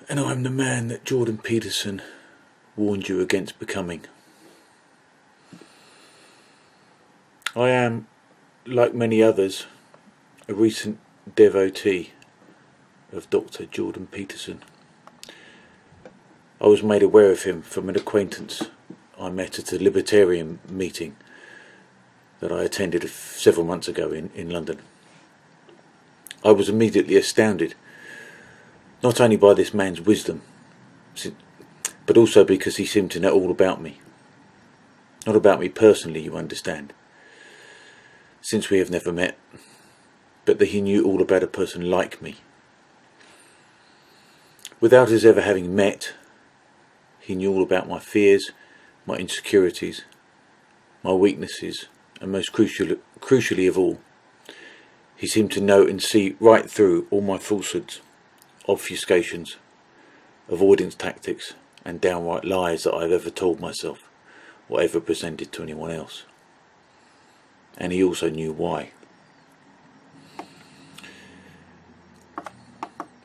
And I'm the man that Jordan Peterson warned you against becoming. I am, like many others, a recent devotee of Dr. Jordan Peterson. I was made aware of him from an acquaintance I met at a libertarian meeting that I attended several months ago in London. I was immediately astounded, not only by this man's wisdom, but also because he seemed to know all about me. Not about me personally, you understand, since we have never met, but that he knew all about a person like me. Without us ever having met, he knew all about my fears, my insecurities, my weaknesses, and most crucially of all, he seemed to know and see right through all my falsehoods, obfuscations, avoidance tactics, and downright lies that I've ever told myself or ever presented to anyone else. And he also knew why.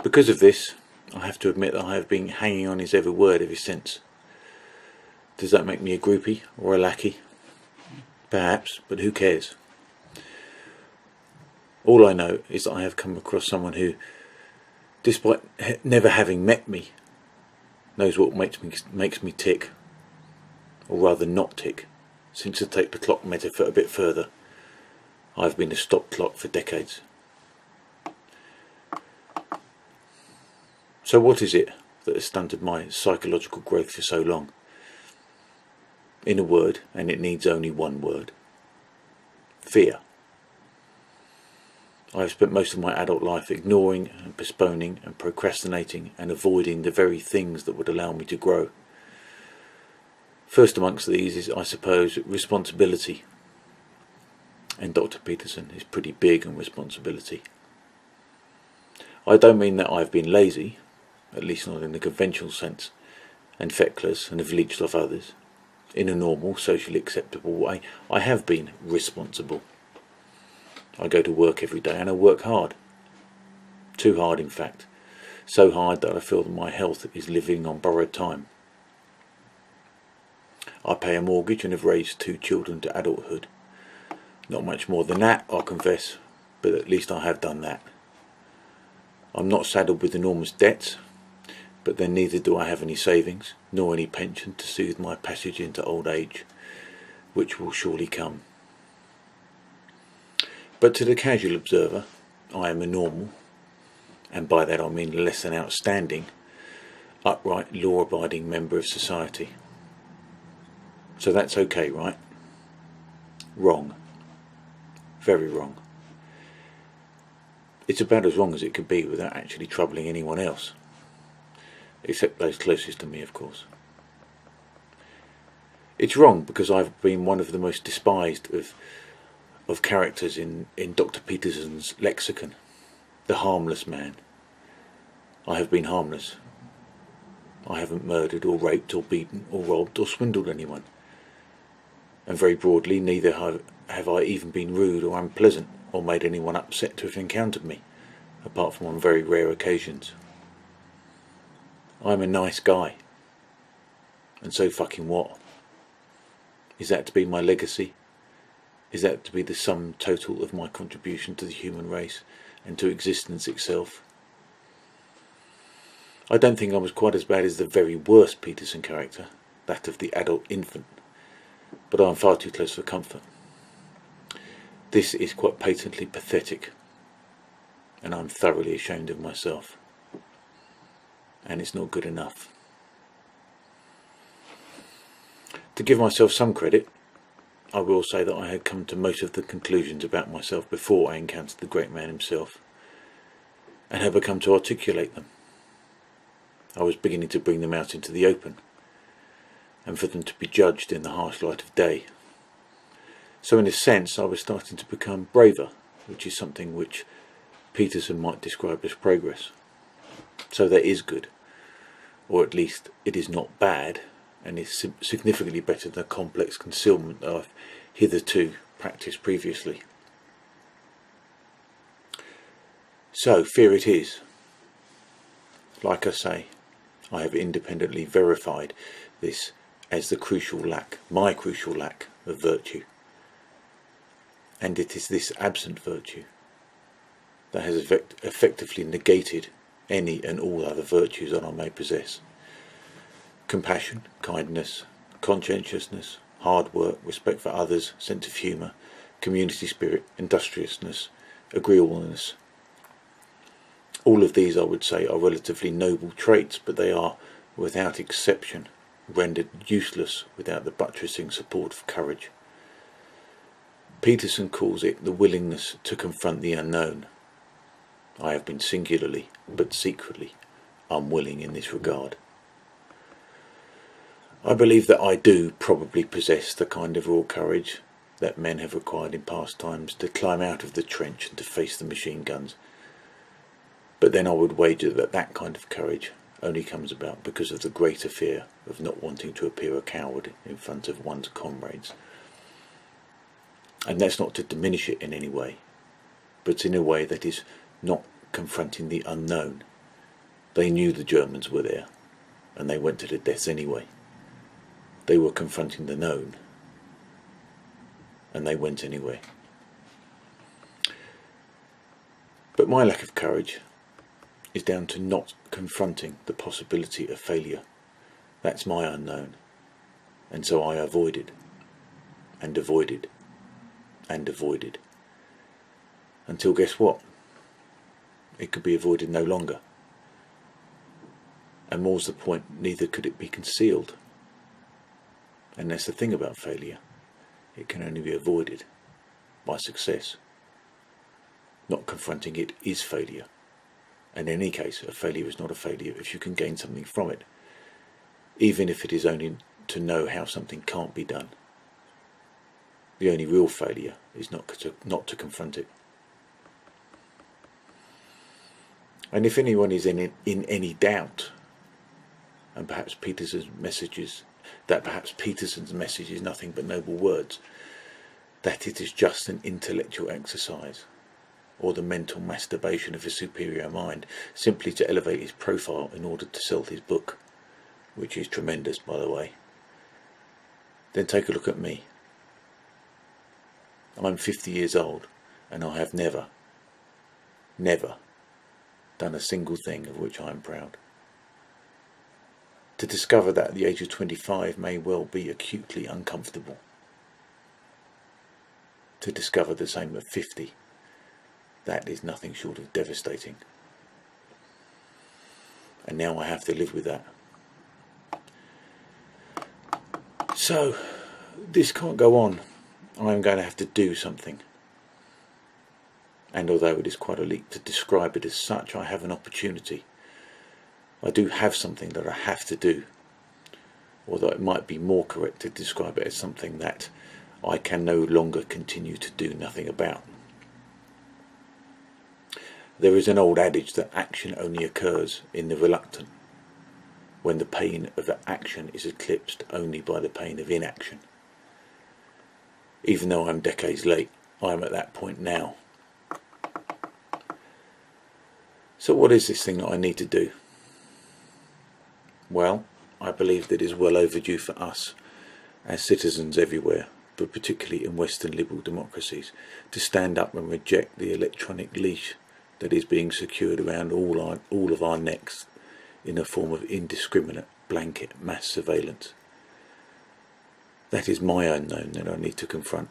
Because of this, I have to admit that I have been hanging on his every word ever since. Does that make me a groupie or a lackey? Perhaps, but who cares? All I know is that I have come across someone who, despite never having met me, knows what makes me tick, or rather not tick, since to take the clock metaphor a bit further, I've been a stop clock for decades. So what is it that has stunted my psychological growth for so long? In a word, and it needs only one word: fear. I have spent most of my adult life ignoring and postponing and procrastinating and avoiding the very things that would allow me to grow. First amongst these is, I suppose, responsibility. And Dr. Peterson is pretty big on responsibility. I don't mean that I've been lazy, at least not in the conventional sense, and feckless and have leeched off others. In a normal, socially acceptable way, I have been responsible. I go to work every day and I work hard. Too hard, in fact. So hard that I feel that my health is living on borrowed time. I pay a mortgage and have raised 2 children to adulthood. Not much more than that, I'll confess, but at least I have done that. I'm not saddled with enormous debts, but then neither do I have any savings, nor any pension to soothe my passage into old age, which will surely come. But to the casual observer, I am a normal, and by that I mean less than outstanding, upright, law-abiding member of society. So that's okay, right? Wrong. Very wrong. It's about as wrong as it could be without actually troubling anyone else. Except those closest to me, of course. It's wrong because I've been one of the most despised of characters in Dr. Peterson's lexicon. The harmless man. I have been harmless. I haven't murdered or raped or beaten or robbed or swindled anyone. And very broadly, neither have I even been rude or unpleasant or made anyone upset to have encountered me, apart from on very rare occasions. I'm a nice guy. And so fucking what? Is that to be my legacy? Is that to be the sum total of my contribution to the human race and to existence itself? I don't think I was quite as bad as the very worst Peterson character, that of the adult infant, but I am far too close for comfort. This is quite patently pathetic, and I'm thoroughly ashamed of myself. And it's not good enough. To give myself some credit, I will say that I had come to most of the conclusions about myself before I encountered the great man himself, and had become to articulate them. I was beginning to bring them out into the open, and for them to be judged in the harsh light of day. So in a sense I was starting to become braver, which is something which Peterson might describe as progress. So that is good, or at least it is not bad, and is significantly better than the complex concealment that I've hitherto practiced previously. So fear it is. Like I say, I have independently verified this as the crucial lack, my crucial lack of virtue. And it is this absent virtue that has effectively negated any and all other virtues that I may possess. Compassion, kindness, conscientiousness, hard work, respect for others, sense of humour, community spirit, industriousness, agreeableness. All of these, I would say, are relatively noble traits, but they are, without exception, rendered useless without the buttressing support of courage. Peterson calls it the willingness to confront the unknown. I have been singularly, but secretly, unwilling in this regard. I believe that I do probably possess the kind of raw courage that men have required in past times to climb out of the trench and to face the machine guns. But then I would wager that that kind of courage only comes about because of the greater fear of not wanting to appear a coward in front of one's comrades. And that's not to diminish it in any way, but in a way that is not confronting the unknown. They knew the Germans were there, and they went to their deaths anyway. They were confronting the known, and they went anyway. But my lack of courage is down to not confronting the possibility of failure. That's my unknown. And so I avoided, and avoided, and avoided. Until guess what? It could be avoided no longer. And more's the point, neither could it be concealed. And that's the thing about failure. It can only be avoided by success. Not confronting it is failure. And in any case, a failure is not a failure if you can gain something from it, even if it is only to know how something can't be done. The only real failure is not to confront it. And if anyone is in any doubt, and perhaps Peterson's message is nothing but noble words, that it is just an intellectual exercise, or the mental masturbation of a superior mind, simply to elevate his profile in order to sell his book, which is tremendous, by the way, then take a look at me. I'm 50 years old, and I have never done a single thing of which I am proud. To discover that at the age of 25 may well be acutely uncomfortable. To discover the same at 50, that is nothing short of devastating. And now I have to live with that. So, this can't go on. I am going to have to do something. And although it is quite a leap to describe it as such, I have an opportunity. I do have something that I have to do. Although it might be more correct to describe it as something that I can no longer continue to do nothing about. There is an old adage that action only occurs in the reluctant, when the pain of action is eclipsed only by the pain of inaction. Even though I'm decades late, I am at that point now. So what is this thing that I need to do? Well, I believe that it is well overdue for us, as citizens everywhere, but particularly in Western liberal democracies, to stand up and reject the electronic leash that is being secured around all of our necks in a form of indiscriminate blanket mass surveillance. That is my unknown that I need to confront.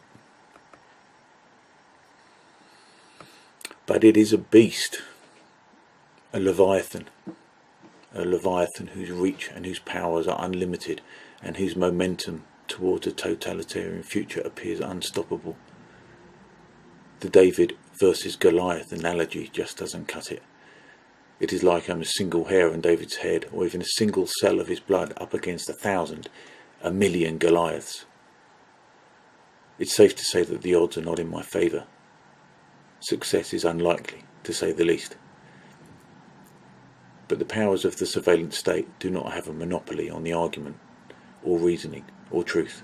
But it is a beast, a leviathan whose reach and whose powers are unlimited, and whose momentum towards a totalitarian future appears unstoppable. The David versus Goliath analogy just doesn't cut it. It is like I'm a single hair on David's head, or even a single cell of his blood up against 1,000, 1,000,000 Goliaths. It's safe to say that the odds are not in my favour. Success is unlikely, to say the least. But the powers of the surveillance state do not have a monopoly on the argument, or reasoning, or truth.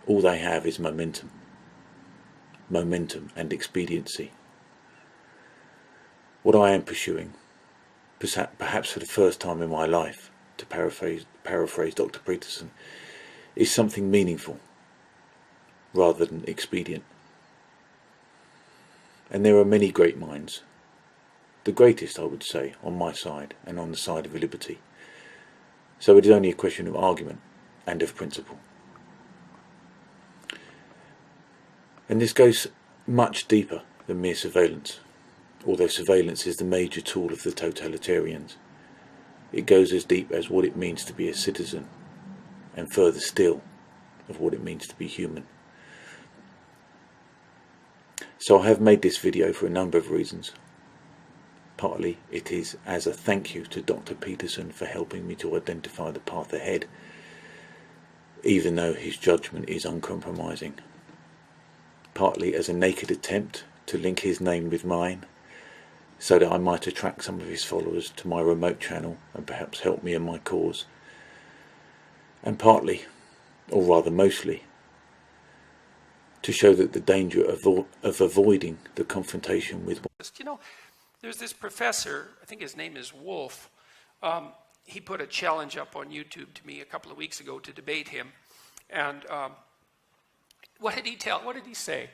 All they have is momentum and expediency. What I am pursuing perhaps for the first time in my life, to paraphrase Dr. Peterson, is something meaningful rather than expedient. And there are many great minds, the greatest, I would say, on my side and on the side of liberty. So it is only a question of argument and of principle. And this goes much deeper than mere surveillance, although surveillance is the major tool of the totalitarians. It goes as deep as what it means to be a citizen, and further still, of what it means to be human. So I have made this video for a number of reasons. Partly it is as a thank you to Dr. Peterson for helping me to identify the path ahead, even though his judgment is uncompromising. Partly as a naked attempt to link his name with mine, so that I might attract some of his followers to my remote channel and perhaps help me in my cause. And partly, or rather mostly, to show that the danger of avoiding the confrontation with... You know, there's this professor, I think his name is Wolf, he put a challenge up on YouTube to me a couple of weeks ago to debate him, and what did he say?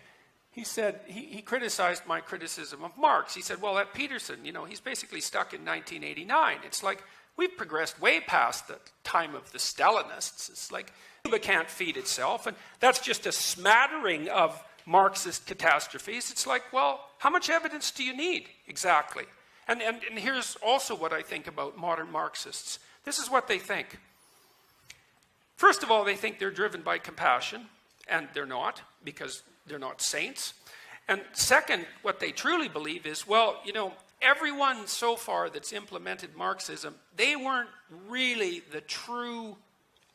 He said, he criticized my criticism of Marx. He said, well, that Peterson, you know, he's basically stuck in 1989. It's like, we've progressed way past the time of the Stalinists. It's like, Cuba can't feed itself, and that's just a smattering of Marxist catastrophes. It's like, well, how much evidence do you need, exactly? And here's also what I think about modern Marxists. This is what they think. First of all, they think they're driven by compassion, and they're not, because they're not saints. And second, what they truly believe is, well, you know, everyone so far that's implemented Marxism, they weren't really the true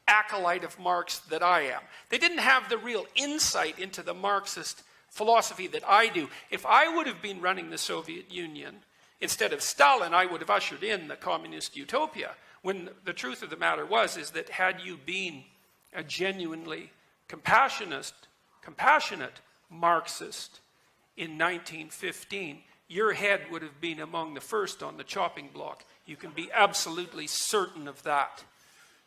acolyte of Marx that I am. They didn't have the real insight into the Marxist philosophy that I do. If I would have been running the Soviet Union, instead of Stalin, I would have ushered in the communist utopia. When the truth of the matter is that had you been a genuinely compassionate Marxist in 1915, your head would have been among the first on the chopping block. You can be absolutely certain of that.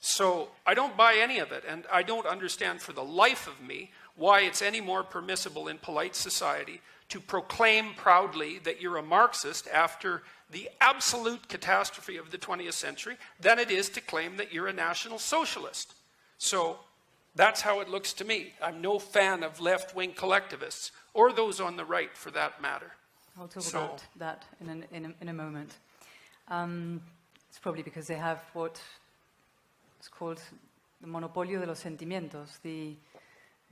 So I don't buy any of it, and I don't understand for the life of me why it's any more permissible in polite society to proclaim proudly that you're a Marxist after the absolute catastrophe of the 20th century than it is to claim that you're a National Socialist. So that's how it looks to me. I'm no fan of left-wing collectivists, or those on the right for that matter. I'll talk about that in a moment. It's probably because they have what is called the monopolio de los sentimientos, the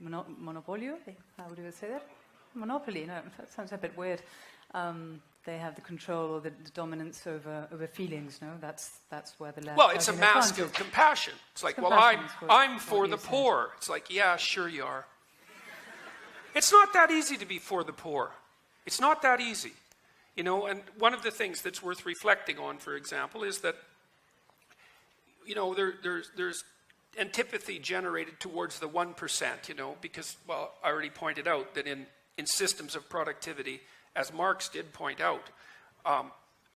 monopolio, how do you say that? Monopoly, no, that sounds a bit weird. They have the control or the dominance over feelings, no? That's where the left... Well, it's a mask of compassion. It's like, well, I'm for the poor. It's like, yeah, sure you are. It's not that easy to be for the poor. It's not that easy. You know, and one of the things that's worth reflecting on, for example, is that, you know, there's antipathy generated towards the 1%, you know, because, well, I already pointed out that in systems of productivity, as Marx did point out,